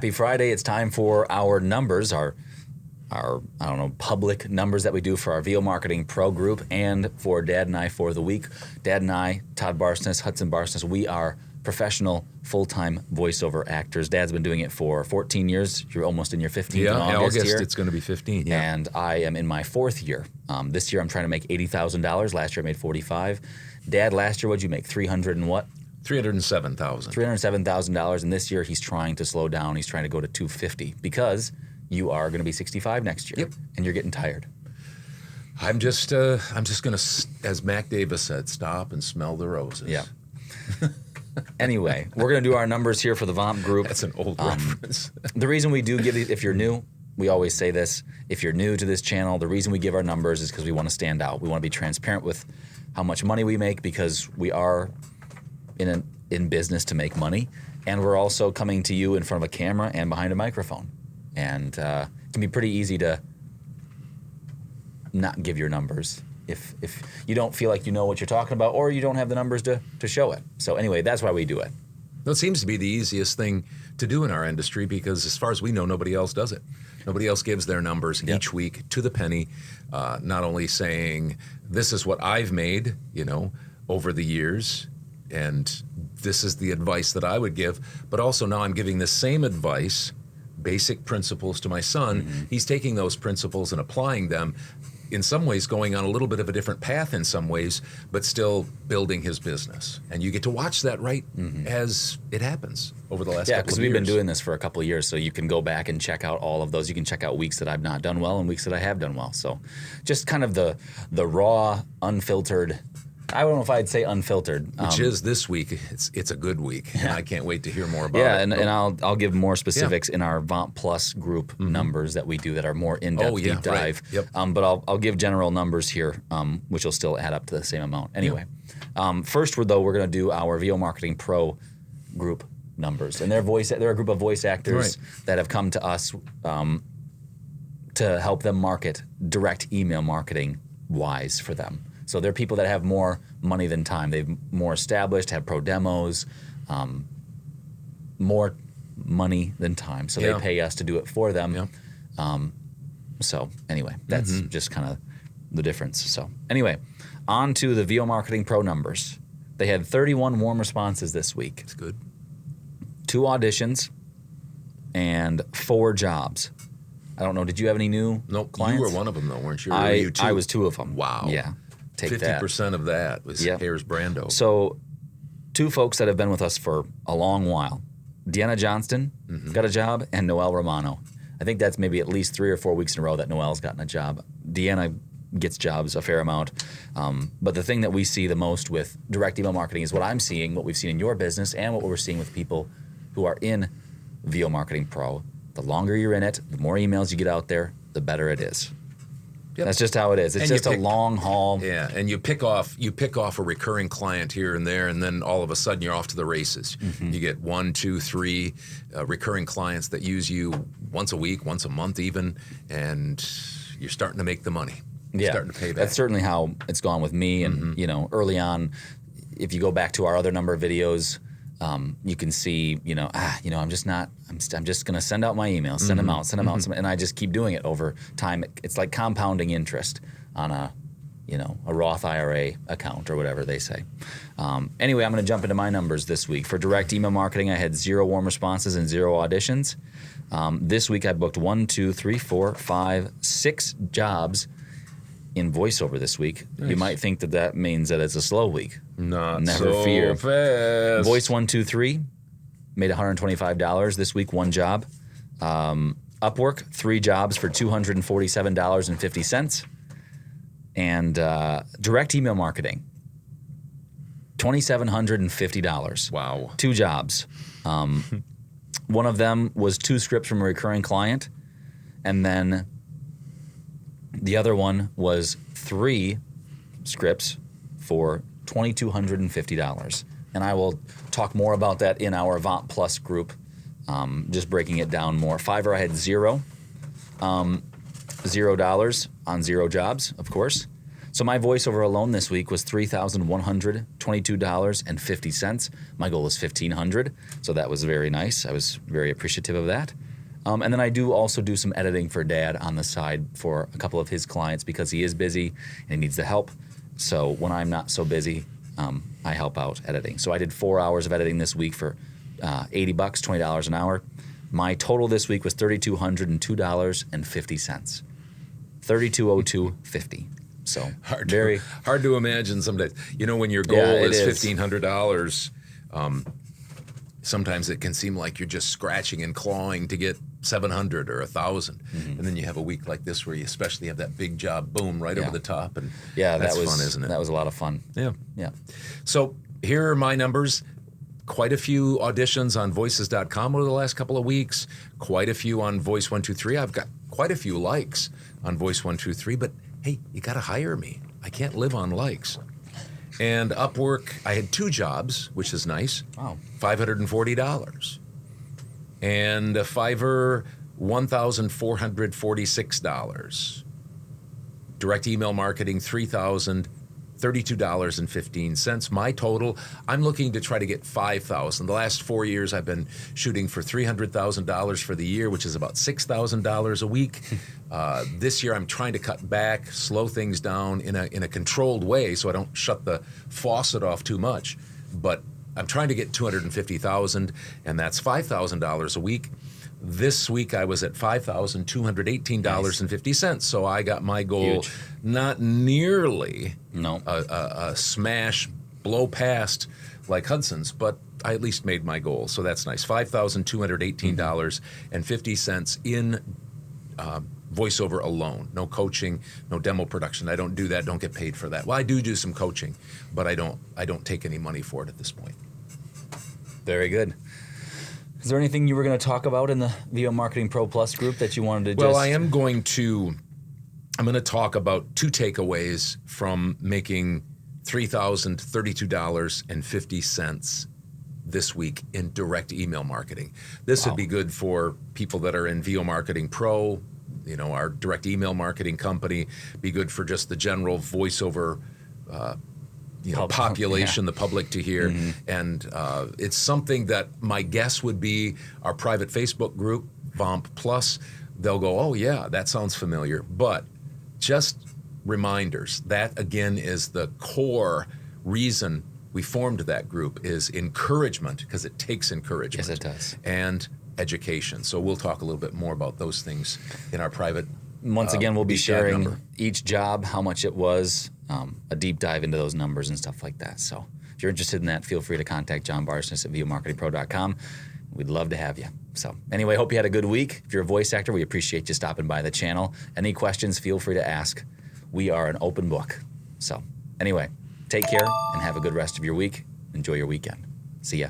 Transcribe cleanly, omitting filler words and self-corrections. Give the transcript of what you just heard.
Happy Friday. It's time for our numbers, our public numbers that we do for our VO Marketing Pro group and for Dad and I for the week. Dad and I, Todd Barsness, Hudson Barsness, we are professional full-time voiceover actors. Dad's been doing it for 14 years. You're almost in your 15th in August here. It's going to be 15, yeah. And I am in my 4th year. This year I'm trying to make $80,000. Last year I made $45,000. Dad, last year what'd you make? $300 and what? $307,000. $307,000, and this year he's trying to slow down. He's trying to go to $250,000 because you are going to be 65 next year, and you're getting tired. I'm just going to, as Mac Davis said, stop and smell the roses. Yeah. Anyway, we're going to do our numbers here for the VOMP group. That's an old reference. The reason we do give these, if you're new, we always say this, if you're new to this channel, the reason we give our numbers is because we want to stand out. We want to be transparent with how much money we make because we are in business to make money, and we're also coming to you in front of a camera and behind a microphone. And it can be pretty easy to not give your numbers if you don't feel like you know what you're talking about or you don't have the numbers to show it. So anyway, that's why we do it. Well, it seems to be the easiest thing to do in our industry because as far as we know, nobody else does it. Nobody else gives their numbers each week to the penny, not only saying, this is what I've made, over the years, and this is the advice that I would give, but also now I'm giving the same advice, basic principles to my son. Mm-hmm. He's taking those principles and applying them, in some ways going on a little bit of a different path in some ways, but still building his business. And you get to watch that as it happens over the last couple of years. Yeah, because we've been doing this for a couple of years, so you can go back and check out all of those. You can check out weeks that I've not done well and weeks that I have done well. So just kind of the raw, unfiltered, I don't know if I'd say unfiltered. Which is this week. It's a good week, and I can't wait to hear more about it. Yeah, and I'll give more specifics in our VOMP Plus group numbers that we do that are more in-depth deep dive. Right. Yep. But I'll give general numbers here, which will still add up to the same amount. Anyway, first we're going to do our VO Marketing Pro group numbers, and they're a group of voice actors that have come to us to help them market direct email marketing wise for them. So they're people that have more money than time. They've more established, have pro demos, more money than time. So they pay us to do it for them. Yeah. So anyway, that's just kind of the difference. So anyway, on to the VO Marketing Pro numbers. They had 31 warm responses this week. That's good. 2 auditions and 4 jobs. I don't know. Did you have any new clients? You were one of them, though, weren't you? I was 2 of them. Wow. Yeah. 50% of that was Harris Brando. So 2 folks that have been with us for a long while. Deanna Johnston got a job, and Noel Romano. I think that's maybe at least 3 or 4 weeks in a row that Noel's gotten a job. Deanna gets jobs a fair amount. But the thing that we see the most with direct email marketing is what I'm seeing, what we've seen in your business, and what we're seeing with people who are in VO Marketing Pro. The longer you're in it, the more emails you get out there, the better it is. Yep. That's just how it is. It's just a long haul. Yeah, and you pick off a recurring client here and there, and then all of a sudden you're off to the races. You get 1, 2, 3 recurring clients that use you once a week, once a month even, and you're starting to make the money. You're starting to pay back. That's certainly how it's gone with me. And early on, if you go back to our other number of videos, you can see, I'm just going to send out my emails, send them out, and I just keep doing it over time. It's like compounding interest on a Roth IRA account or whatever they say. Anyway, I'm going to jump into my numbers this week. For direct email marketing, I had 0 warm responses and 0 auditions. This week, I booked 1, 2, 3, 4, 5, 6 jobs in voiceover this week. Nice. You might think that means that it's a slow week. Never so fear. Fast. Voice 1, 2, 3 made $125 this week, 1 job. Upwork, 3 jobs for $247.50. And direct email marketing, $2,750. Wow. 2 jobs. One of them was 2 scripts from a recurring client, and then the other one was 3 scripts for $2,250. And I will talk more about that in our VOMP Plus group, just breaking it down more. Fiverr, I had $0 on 0 jobs, of course. So my voiceover alone this week was $3,122.50. My goal is $1,500, so that was very nice. I was very appreciative of that. And then I do also do some editing for Dad on the side for a couple of his clients because he is busy and he needs the help. So when I'm not so busy, I help out editing. So I did 4 hours of editing this week for $80, $20 an hour. My total this week was $3,202.50. $3,202.50. So hard to imagine some days. You know, when your goal is $1,500, sometimes it can seem like you're just scratching and clawing to get 700 or 1,000, and then you have a week like this where you especially have that big job, boom, right over the top, and that's fun, isn't it? That was a lot of fun. Yeah. So here are my numbers. Quite a few auditions on voices.com over the last couple of weeks. Quite a few on Voice 123. I've got quite a few likes on Voice 123, but hey, you got to hire me. I can't live on likes. And Upwork, I had 2 jobs, which is nice. Wow. $540. And Fiverr, $1,446. Direct email marketing, $3,032.15. My total, I'm looking to try to get $5,000. The last 4 years, I've been shooting for $300,000 for the year, which is about $6,000 a week. This year, I'm trying to cut back, slow things down in a controlled way, so I don't shut the faucet off too much. But I'm trying to get $250,000, and that's $5,000 a week. This week I was at $5,218.50, so I got my goal. Huge. Not nearly No. a smash blow past like Hudson's, but I at least made my goal, so that's nice. $5,218.50 in voiceover alone. No coaching, no demo production. I don't do that. Don't get paid for that. Well, I do some coaching, but I don't take any money for it at this point. Very good. Is there anything you were going to talk about in the VO Marketing Pro Plus group that you wanted to Well, I'm going to talk about 2 takeaways from making $3,032.50 this week in direct email marketing. This would be good for people that are in VO Marketing Pro, you know, our direct email marketing company, be good for just the general voiceover population, the public to hear. And it's something that my guess would be our private Facebook group, VOMP Plus. They'll go, oh yeah, that sounds familiar. But just reminders, that again is the core reason we formed that group, is encouragement, because it takes encouragement. Yes, it does. And education. So we'll talk a little bit more about those things in our private. Once again, we'll be sharing number. each job, how much it was, a deep dive into those numbers and stuff like that. So if you're interested in that, feel free to contact John Barsness at VOMarketingPro.com. We'd love to have you. So anyway, hope you had a good week. If you're a voice actor, we appreciate you stopping by the channel. Any questions, feel free to ask. We are an open book. So anyway, take care and have a good rest of your week. Enjoy your weekend. See ya.